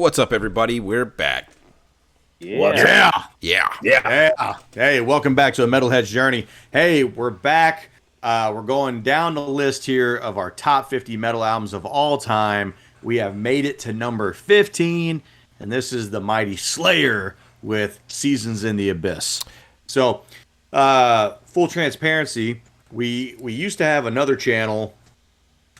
What's up, everybody? We're back. Yeah. Yeah. Hey, welcome back to A Metalhead's Journey. Hey, we're back. We're going down the list here of our top 50 metal albums of all time. We have made it to number 15, and this is the mighty Slayer with Seasons in the Abyss. So, full transparency, we used to have another channel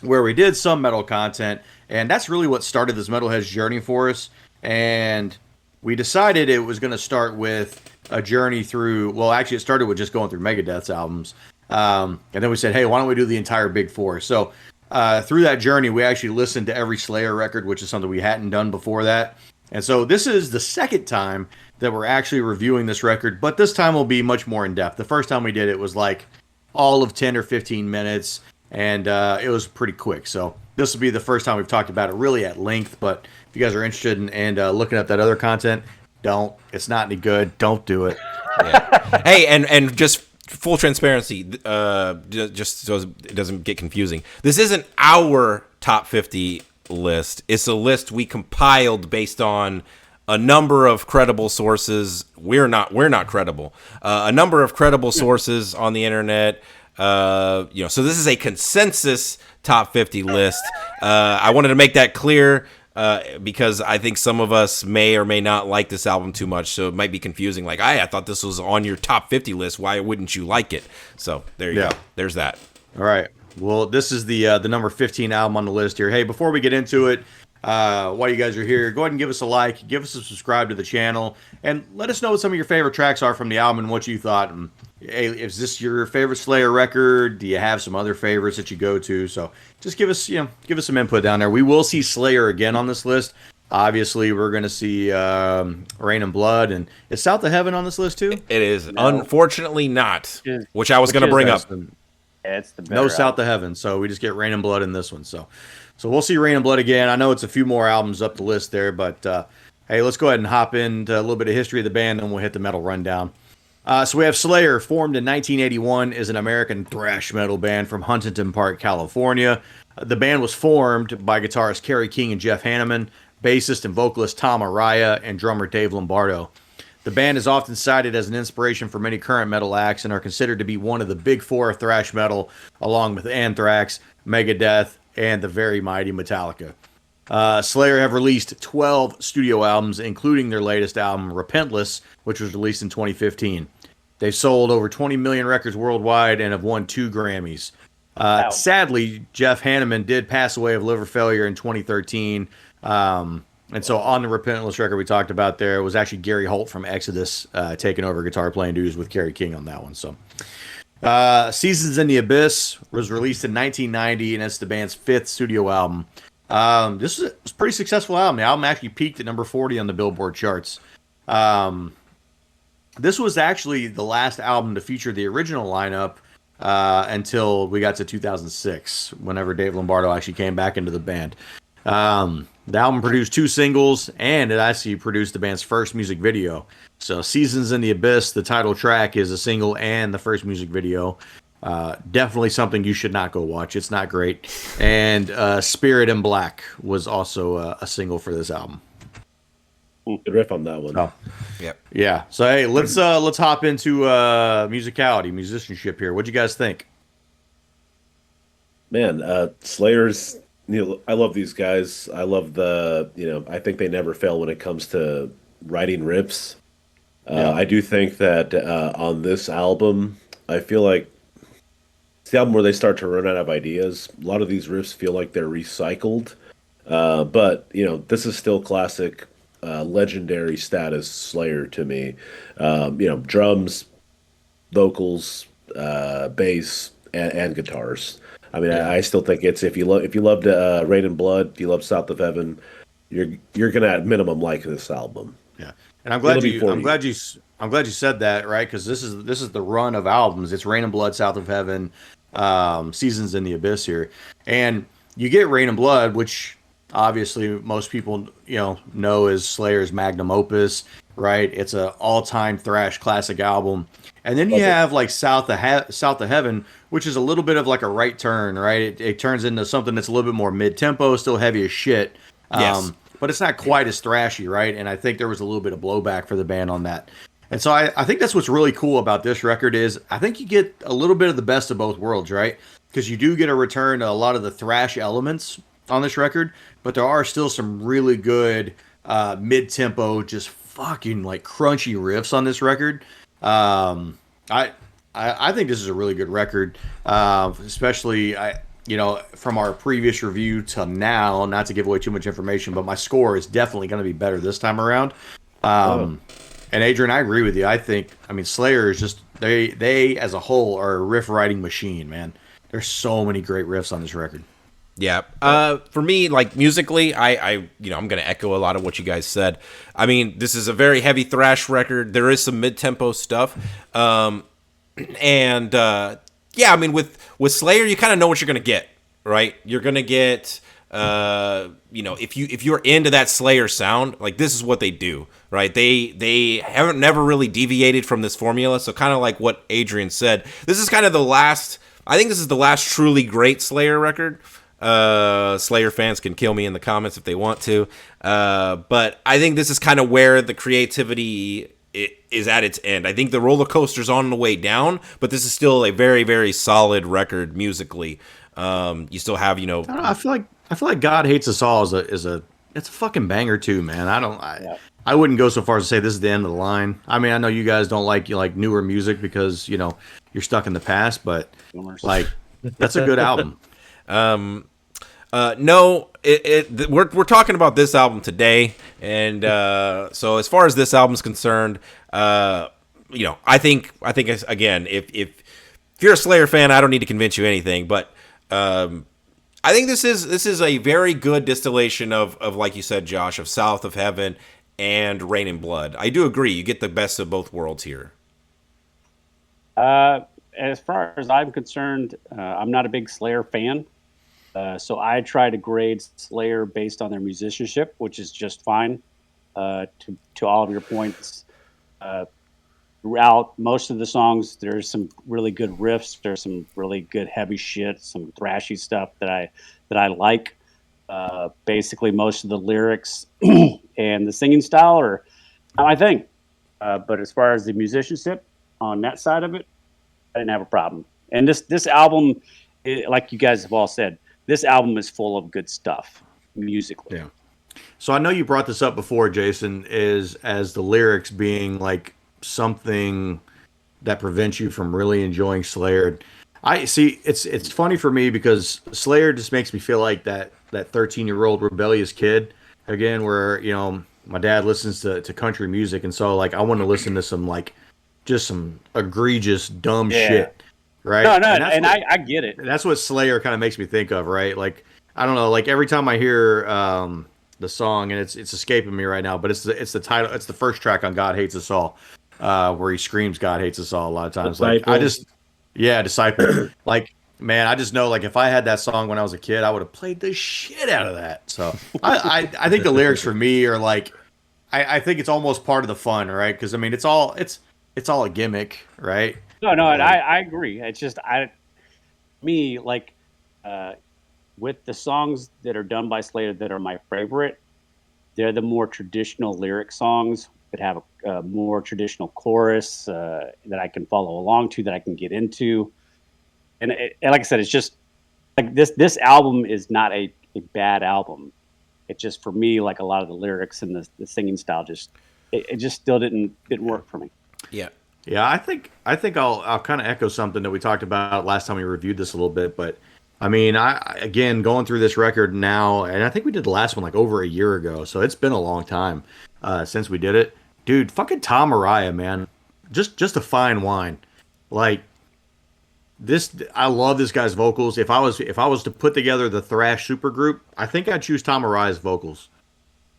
where we did some metal content, and that's really what started this Metalhead's Journey for us. And we decided it was going to start with a journey through, well, actually it started with just going through Megadeth's albums. And then we said, hey, why don't we do the entire Big Four? So through that journey, we actually listened to every Slayer record, which is something we hadn't done before that. And so this is the second time that we're actually reviewing this record, but this time will be much more in depth. The first time we did it was like all of 10 or 15 minutes, and it was pretty quick. So this will be the first time we've talked about it really at length, but if you guys are interested in looking up that other content, don't. It's not any good. Don't do it. Yeah. Hey, and just full transparency, just so it doesn't get confusing. This isn't our top 50 list. It's a list we compiled based on a number of credible sources. We're not credible. A number of credible sources on the internet. So this is a consensus top 50 list. I wanted to make that clear because I think some of us may or may not like this album too much, so it might be confusing. Like, I thought this was on your top 50 list. Why wouldn't you like it? So there you go. There's that. All right. Well, this is the number 15 album on the list here. Hey, before we get into it, while you guys are here, go ahead and give us a like, give us a subscribe to the channel, and let us know what some of your favorite tracks are from the album and what you thought. And hey, is this your favorite Slayer record? Do you have some other favorites that you go to? So just give us some input down there. We will see Slayer again on this list. Obviously, we're going to see Rain and Blood. And is South of Heaven on this list too? It is. No. Unfortunately not, which I was going to bring up. It's the no South of Heaven, so we just get Rain and Blood in this one. So we'll see Rain and Blood again. I know it's a few more albums up the list there, but hey, let's go ahead and hop into a little bit of history of the band, and we'll hit the metal rundown. So we have Slayer, formed in 1981, is an American thrash metal band from Huntington Park, California. The band was formed by guitarist Kerry King and Jeff Hanneman, bassist and vocalist Tom Araya, and drummer Dave Lombardo. The band is often cited as an inspiration for many current metal acts and are considered to be one of the big four of thrash metal, along with Anthrax, Megadeth, and the very mighty Metallica. Slayer have released 12 studio albums, including their latest album, Repentless, which was released in 2015. They've sold over 20 million records worldwide and have won 2 Grammys. Sadly, Jeff Hanneman did pass away of liver failure in 2013. And so on the Repentless record we talked about there, it was actually Gary Holt from Exodus taking over guitar playing duties with Kerry King on that one. So Seasons in the Abyss was released in 1990, and it's the band's 5th studio album. This is a pretty successful album. The album actually peaked at number 40 on the Billboard charts. This was actually the last album to feature the original lineup until we got to 2006, whenever Dave Lombardo actually came back into the band. The album produced 2 singles, and it actually produced the band's first music video. So Seasons in the Abyss, the title track, is a single and the first music video. Definitely something you should not go watch. It's not great. And Spirit in Black was also a single for this album. Good riff on that one. Oh. Yep. Yeah. So hey, let's hop into musicality, musicianship here. What'd you guys think? Man, Slayer's, I love these guys. I love I think they never fail when it comes to writing riffs. I do think that on this album, I feel like it's the album where they start to run out of ideas. A lot of these riffs feel like they're recycled. But, this is still classic, legendary status Slayer to me. Drums, vocals, bass, and guitars. I mean, I still think it's if you loved Rain and Blood, if you love South of Heaven, you're gonna at minimum like this album. Yeah, and I'm glad you said that, right? Because this is the run of albums. It's Rain and Blood, South of Heaven, Seasons in the Abyss here, and you get Rain and Blood, which obviously most people know as Slayer's magnum opus, right? It's an all-time thrash classic album. And then you have like South of Heaven, which is a little bit of like a right turn, right? It turns into something that's a little bit more mid-tempo, still heavy as shit. Yes. but it's not quite as thrashy, right? And I think there was a little bit of blowback for the band on that. And so I think that's what's really cool about this record is I think you get a little bit of the best of both worlds, right? Because you do get a return to a lot of the thrash elements on this record, but there are still some really good mid-tempo, just fucking like crunchy riffs on this record. I think this is a really good record, especially from our previous review to now. Not to give away too much information, but my score is definitely going to be better this time around. And Adrian, I agree with you. I mean, Slayer is just they as a whole are a riff writing machine, man. There's so many great riffs on this record. Yeah. For me, like musically, I'm going to echo a lot of what you guys said. I mean, this is a very heavy thrash record. There is some mid-tempo stuff. I mean, with Slayer, you kind of know what you're going to get, right? You're going to get, if you're into that Slayer sound, like this is what they do, right? They haven't never really deviated from this formula. So kind of like what Adrian said, this is kind of I think this is the last truly great Slayer record. Slayer fans can kill me in the comments if they want to. But I think this is kind of where the creativity is at its end. I think the roller coaster's on the way down, but this is still a very, very solid record musically. You still have, I feel like God Hates Us All it's a fucking banger too, man. I wouldn't go so far as to say this is the end of the line. I mean, I know you guys don't like newer music because, you're stuck in the past, but like that's a good album. No, we're talking about this album today, and so as far as this album's concerned, I think again, if you're a Slayer fan, I don't need to convince you anything, but I think this is a very good distillation of like you said, Josh, of South of Heaven and Rain and Blood. I do agree, you get the best of both worlds here. As far as I'm concerned, I'm not a big Slayer fan. So I try to grade Slayer based on their musicianship, which is just fine. To all of your points, throughout most of the songs, there's some really good riffs. There's some really good heavy shit, some thrashy stuff that I like. Basically, most of the lyrics and the singing style are not my thing. But as far as the musicianship on that side of it, I didn't have a problem. And this album, like you guys have all said, this album is full of good stuff musically. Yeah. So I know you brought this up before, Jason, as the lyrics being like something that prevents you from really enjoying Slayer. I see. It's funny for me because Slayer just makes me feel like that 13-year-old rebellious kid again, where my dad listens to country music, and so like I want to listen to some just some egregious dumb shit. Right. No, and I get it. That's what Slayer kind of makes me think of, right? Like, I don't know, like every time I hear the song, and it's escaping me right now, but it's the title, it's the first track on God Hates Us All, where he screams God Hates Us All a lot of times. Disciple. Like, Disciple. Like, man, I just know, like, if I had that song when I was a kid, I would have played the shit out of that. So I think the lyrics for me are like, I think it's almost part of the fun, right? Because I mean, it's all a gimmick, right? No, and I agree. It's just with the songs that are done by Slayer that are my favorite, they're the more traditional lyric songs that have a more traditional chorus that I can follow along to, that I can get into. And like I said, it's just like this album is not a bad album. It's just, for me, like a lot of the lyrics and the singing style it just still didn't work for me. Yeah. Yeah, I think I'll kind of echo something that we talked about last time we reviewed this a little bit, but I mean, again going through this record now, and I think we did the last one like over a year ago, so it's been a long time since we did it. Dude, fucking Tom Araya, man, just a fine wine. Like this, I love this guy's vocals. If I was to put together the thrash supergroup, I think I'd choose Tom Araya's vocals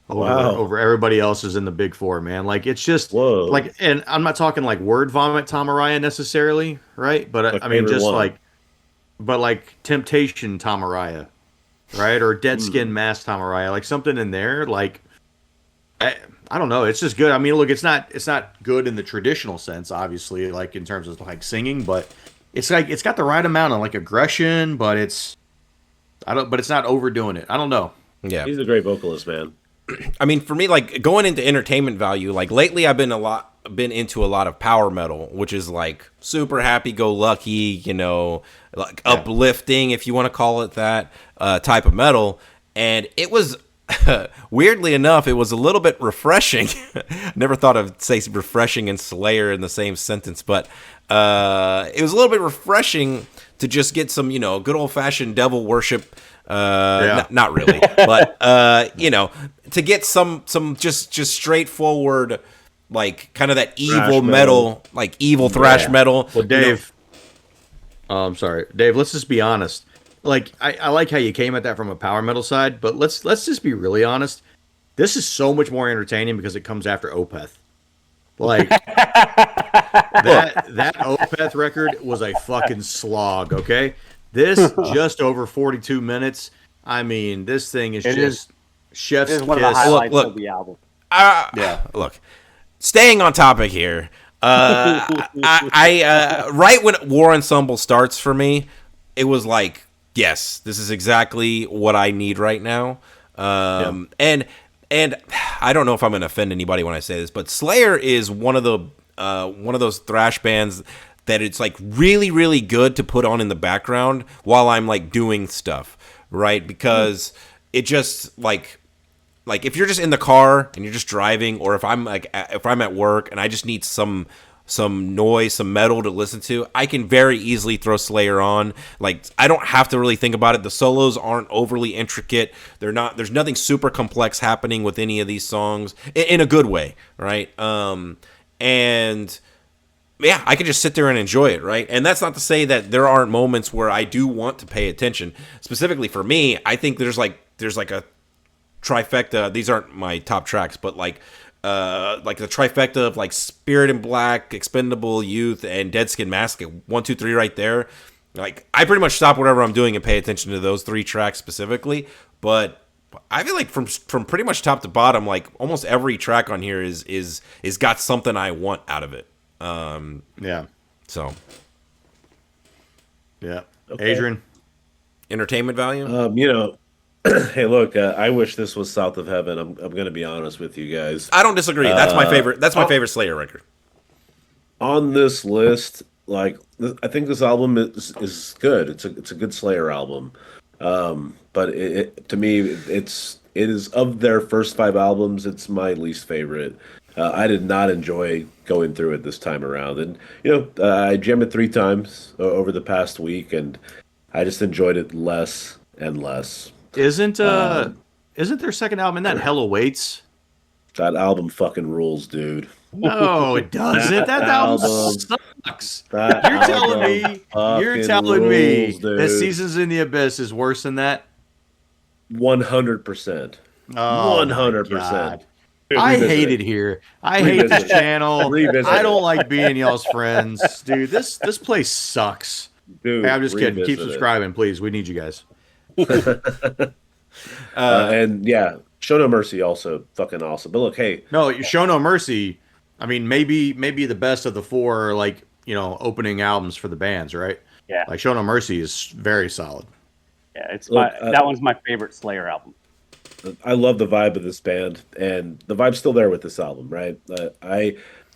over everybody else's in the big four, man. Like, it's just like, and I'm not talking like word vomit Tom Araya necessarily, right? But I mean, just one. like Temptation Tom Araya, right? Or Dead Skin Mask Tom Araya, like something in there. Like, I don't know. It's just good. I mean, look, it's not good in the traditional sense, obviously, like in terms of like singing, but it's like it's got the right amount of like aggression, but it's not overdoing it. I don't know. Yeah, he's a great vocalist, man. I mean, for me, like going into entertainment value, like lately I've been into a lot of power metal, which is like super happy go lucky, like uplifting, if you want to call it that, type of metal. And it was weirdly enough, it was a little bit refreshing. Never thought I'd say refreshing and Slayer in the same sentence, but it was a little bit refreshing to just get some, good old fashioned devil worship. Not really, but to get some just straightforward, like kind of that evil metal, like evil thrash metal. Well, Dave, I'm sorry, Dave. Let's just be honest. Like I like how you came at that from a power metal side, but let's just be really honest. This is so much more entertaining because it comes after Opeth. Like that Opeth record was a fucking slog. Okay. This just over 42 minutes. I mean, this thing is chef's kiss. One of the highlights of the album. Look, staying on topic here. I right when War Ensemble starts for me, it was like, yes, this is exactly what I need right now. And I don't know if I'm going to offend anybody when I say this, but Slayer is one of those thrash bands that it's like really, really good to put on in the background while I'm like doing stuff, right? Because it just like if you're just in the car and you're just driving, or if I'm at work and I just need some noise, some metal to listen to, I can very easily throw Slayer on. Like I don't have to really think about it. The solos aren't overly intricate. There's nothing super complex happening with any of these songs in a good way, right? And yeah, I could just sit there and enjoy it, right? And that's not to say that there aren't moments where I do want to pay attention. Specifically for me, I think there's like a trifecta. These aren't my top tracks, but like the trifecta of like Spirit in Black, Expendable Youth, and Dead Skin Massacre. 1, 2, 3 right there. Like I pretty much stop whatever I'm doing and pay attention to those 3 tracks specifically. But I feel like from pretty much top to bottom, like almost every track on here is got something I want out of it. So. Yeah. Okay. Adrian. Entertainment value? Hey, look, I wish this was South of Heaven. I'm going to be honest with you guys. I don't disagree. That's my favorite. That's my favorite Slayer record. On this list, like I think this album is good. It's a good Slayer album. But to me, it is of their first 5 albums, it's my least favorite. I did not enjoy going through it this time around, and I jammed it 3 times over the past week, and I just enjoyed it less and less. Isn't their second album in that Hell Awaits? That album fucking rules, dude. No, it doesn't. That album sucks. You're telling me that Seasons in the Abyss is worse than that? 100%. 100%. I hate it here. I hate this channel. I don't like being y'all's friends, dude. This place sucks. Dude, hey, I'm just kidding. Keep subscribing, please. We need you guys. And yeah, Show No Mercy also fucking awesome. But look, hey, no, Show No Mercy. I mean, maybe the best of the 4 like opening albums for the bands, right? Yeah, like Show No Mercy is very solid. Yeah, that one's my favorite Slayer album. I love the vibe of this band, and the vibe's still there with this album, right?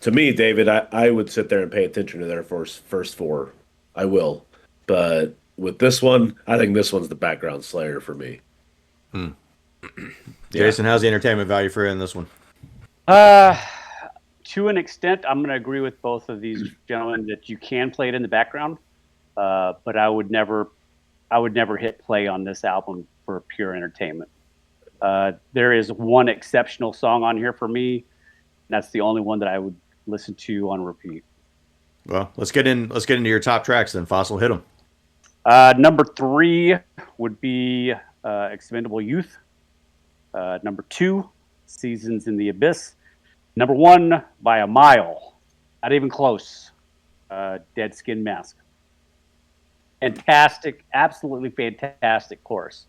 To me, David, I would sit there and pay attention to their first 4. I will, but with this one, I think this one's the background Slayer for me. Jason, how's the entertainment value for you in this one? To an extent, I'm going to agree with both of these gentlemen that you can play it in the background, but I would never hit play on this album for pure entertainment. There is one exceptional song on here for me. That's the only one that I would listen to on repeat. Well, let's get into your top tracks then. Fossil, hit them. Number 3 would be Expendable Youth. Number 2, Seasons in the Abyss. Number 1, by a mile, not even close, Dead Skin Mask. Fantastic, absolutely fantastic chorus.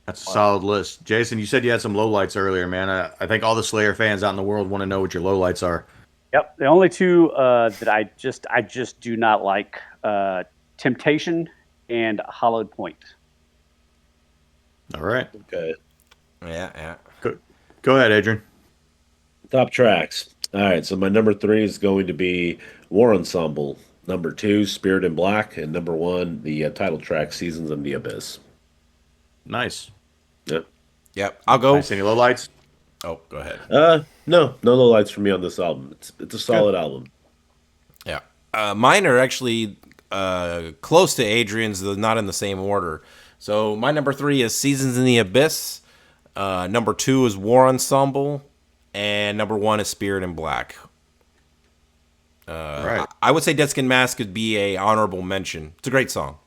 That's a solid list. Jason, you said you had some lowlights earlier, man. I think all the Slayer fans out in the world want to know what your lowlights are. Yep, the only 2 that I just do not like, Temptation and Hollowed Point. All right. Okay. Yeah. Go ahead, Adrian. Top tracks. All right, so my number three is going to be War Ensemble. Number two, Spirit in Black, and number one, the title track, Seasons in the Abyss. Nice. Yep. Yep, I'll go. Nice. Any lowlights? Oh, go ahead. No low lights for me on this album. It's a solid album. Yeah. Mine are actually close to Adrian's, though not in the same order. So my number three is Seasons in the Abyss. Number two is War Ensemble. And number one is Spirit in Black. Right. I would say Dead Skin Mask could be a honorable mention. It's a great song.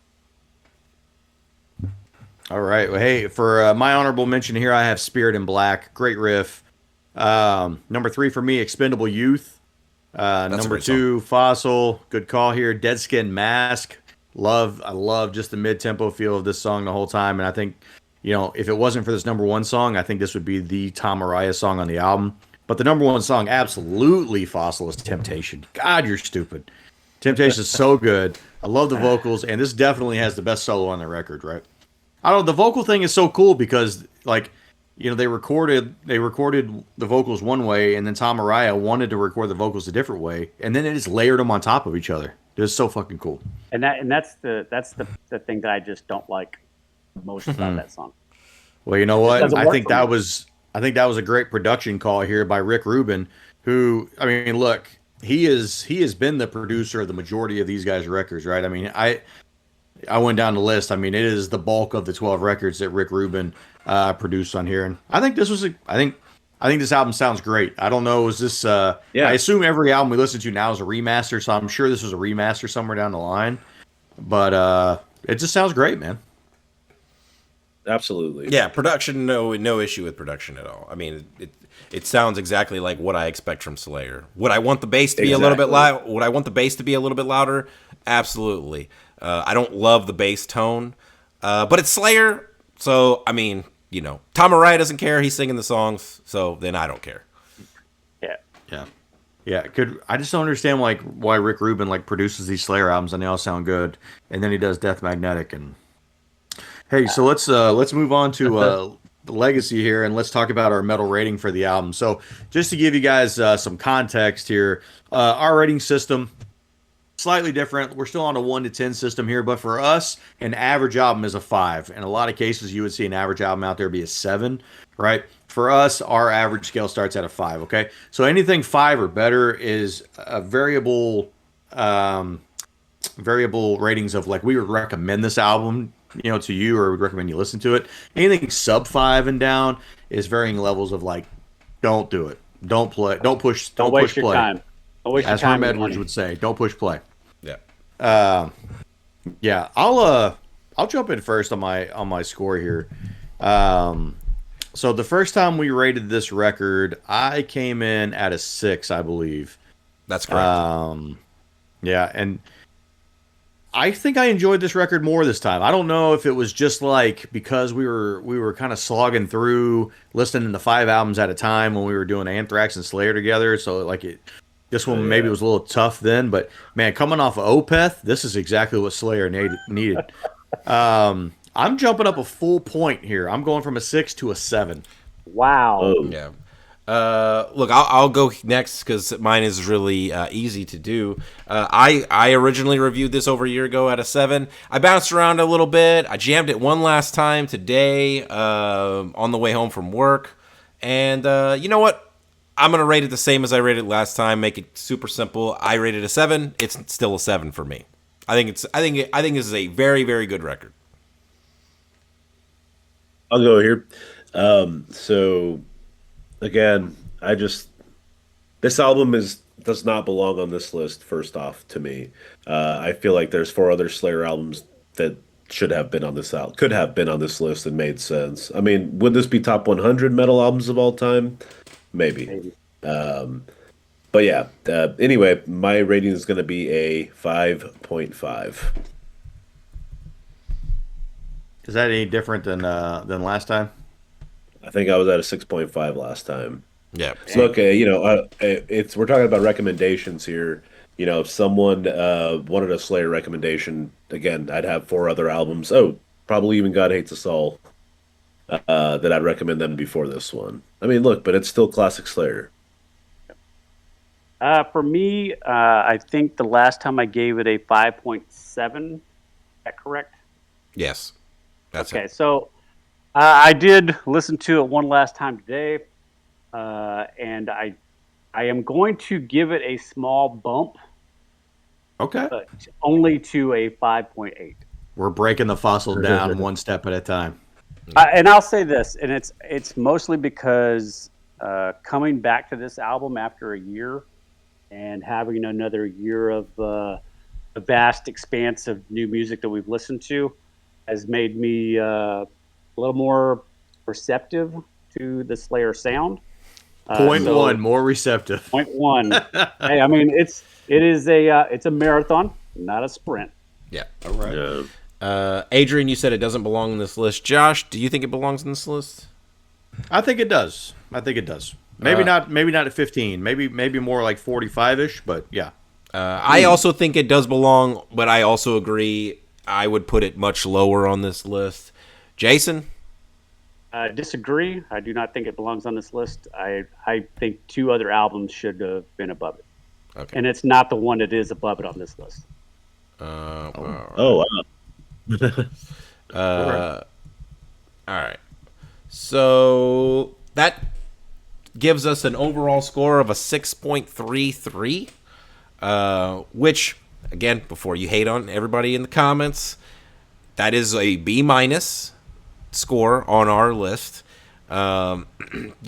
All right. Well, hey, for my honorable mention here, I have Spirit in Black. Great riff. Number three for me, Expendable Youth. Number two, Fossil. Good call here. Dead Skin Mask. I love just the mid-tempo feel of this song the whole time. And I think, if it wasn't for this number one song, I think this would be the Tom Araya song on the album. But the number one song, absolutely Fossil, is Temptation. God, you're stupid. Temptation is so good. I love the vocals, and this definitely has the best solo on the record, right? I don't know, the vocal thing is so cool because, they recorded the vocals one way, and then Tom Araya wanted to record the vocals a different way, and then they just layered them on top of each other. It was so fucking cool. And that's the thing that I just don't like most about that song. Well, you know what? I think that was a great production call here by Rick Rubin, who, look, he has been the producer of the majority of these guys' records, right? I went down the list. It is the bulk of the 12 records that Rick Rubin produced on here, and I think this album sounds great. I don't know, is this? I assume every album we listen to now is a remaster, so I'm sure this was a remaster somewhere down the line. But it just sounds great, man. Absolutely. Yeah, production, no issue with production at all. It sounds exactly like what I expect from Slayer. Would I want the bass to be a little bit loud? Would I want the bass to be a little bit louder? Absolutely. I don't love the bass tone, but it's Slayer, so Tom Araya doesn't care. He's singing the songs, so then I don't care. Yeah. I just don't understand why Rick Rubin produces these Slayer albums and they all sound good, and then he does Death Magnetic and. Hey, so let's move on to the legacy here, and let's talk about our metal rating for the album. So just to give you guys some context here, our rating system slightly different. We're still on a 1 to 10 system here, but for us, an average album is a 5. In a lot of cases, you would see an average album out there be a 7, right? For us, our average scale starts at a 5. Okay, so anything 5 or better is a variable ratings of we would recommend this album to you, or would recommend you listen to it. Anything sub 5 and down is varying levels of don't do it, don't play, don't push your time. As Herm Edwards would say, don't push play. Yeah. Yeah. I'll jump in first on my score here. So the first time we rated this record, I came in at a 6, I believe. That's correct. Yeah, and I think I enjoyed this record more this time. I don't know if it was just because we were kind of slogging through listening to 5 albums at a time when we were doing Anthrax and Slayer together. So this one maybe was a little tough then, but man, coming off of Opeth, this is exactly what Slayer needed. I'm jumping up a full point here. I'm going from a 6 to a 7. Wow. Oh. Yeah. Look, I'll go next because mine is really easy to do. I originally reviewed this over a year ago at a 7. I bounced around a little bit. I jammed it one last time today on the way home from work. And you know what? I'm going to rate it the same as I rated it last time. Make it super simple. I rated a 7. It's still a 7 for me. I think this is a very, very good record. I'll go here. So again, this album does not belong on this list. First off, to me, I feel like there's 4 other Slayer albums that could have been on this list and made sense. Would this be top 100 metal albums of all time? Maybe. But yeah. Anyway, my rating is going to be a 5.5. Is that any different than last time? I think I was at a 6.5 last time. Yeah. So look, we're talking about recommendations here. If someone wanted a Slayer recommendation, again, I'd have 4 other albums. Oh, probably even God Hates Us All. that I'd recommend them before this one. I mean, look, but it's still classic Slayer. For me, I think the last time I gave it a 5.7. Is that correct? Yes, that's Okay, it. so I did listen to it one last time today, and I am going to give it a small bump, Okay. but only to a 5.8. We're breaking the fossil down one step at a time. And I'll say this, and it's mostly because coming back to this album after a year and having another year of a vast expanse of new music that we've listened to has made me a little more receptive to the Slayer sound. Point So, one, more receptive. Point one. Hey, I mean it's a marathon, not a sprint. Yeah. All right. Yeah. Adrian, you said it doesn't belong in this list. Josh, do you think it belongs in this list? I think it does. Maybe not. Maybe not at 15. Maybe more like 45ish. But yeah. I also think it does belong, but I also agree I would put it much lower on this list. Jason? Disagree. I do not think it belongs on this list. I think two other albums should have been above it. Okay. And it's not the one that is above it on this list. Oh, wow. All right. So that gives us an overall score of a 6.33, which, again, before you hate on everybody in the comments, that is a B minus score on our list. You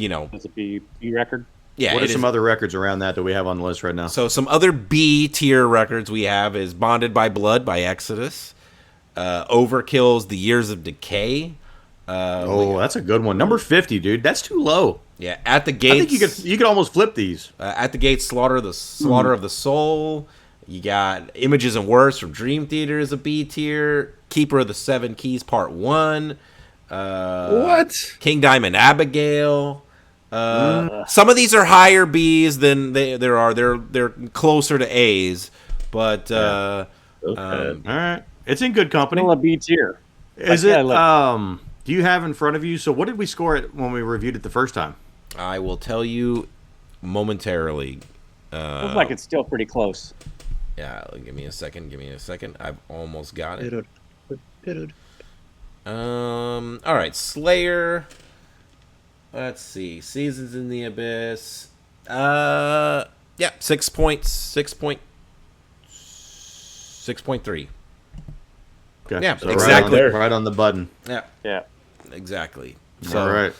know, It's a B record. yeah. What are it some is- other records around that we have on the list right now? So some other B tier records we have is Bonded by Blood by Exodus, Overkill's The Years of Decay. That's a good one. Number 50, dude. That's too low. Yeah, At the Gates. I think you could almost flip these. At the Gates, Slaughter of the Soul. You got Images and Words from Dream Theater is a B tier. Keeper of the Seven Keys Part 1. What? King Diamond Abigail. Some of these are higher B's than there are. They're closer to A's, but Okay. All right. It's in good company. Still a B tier. Is Yeah, it? look. Do you have in front of you? So what did we score it when we reviewed it the first time? I will tell you momentarily. Looks like it's still pretty close. Yeah, give me a second. I've almost got it. All right, Slayer. Let's see. Seasons in the Abyss. Yeah, 6.3. Okay. Yeah, So exactly. Right on the button. Yeah, Yeah. exactly. So, All right.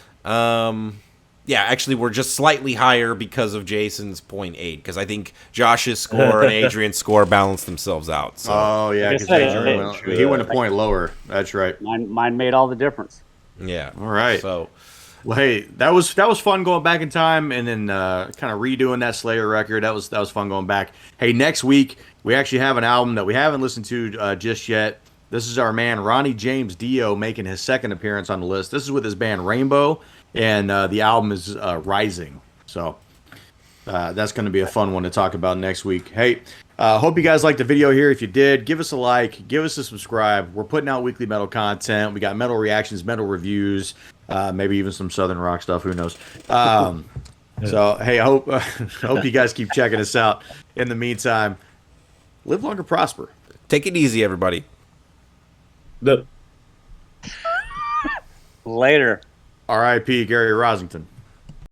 yeah, actually, we're just slightly higher because of Jason's 0.8, because I think Josh's score and Adrian's score balanced themselves out. So, Oh yeah, Like I because said, he went a point lower. That's right. Mine made all the difference. yeah. All right. So, Well, hey, that was fun going back in time and then kind of redoing that Slayer record. That was fun going back. Hey, next week we actually have an album that we haven't listened to just yet. This is our man Ronnie James Dio making his second appearance on the list. This is with his band Rainbow, and the album is Rising. So that's going to be a fun one to talk about next week. Hey, hope you guys liked the video here. If you did, give us a like, give us a subscribe. We're putting out weekly metal content. We got metal reactions, metal reviews, maybe even some Southern rock stuff. Who knows? So, hey, I hope you guys keep checking us out. In the meantime, live longer, prosper. take it easy, everybody. No. Later. R.I.P. Gary Rosington.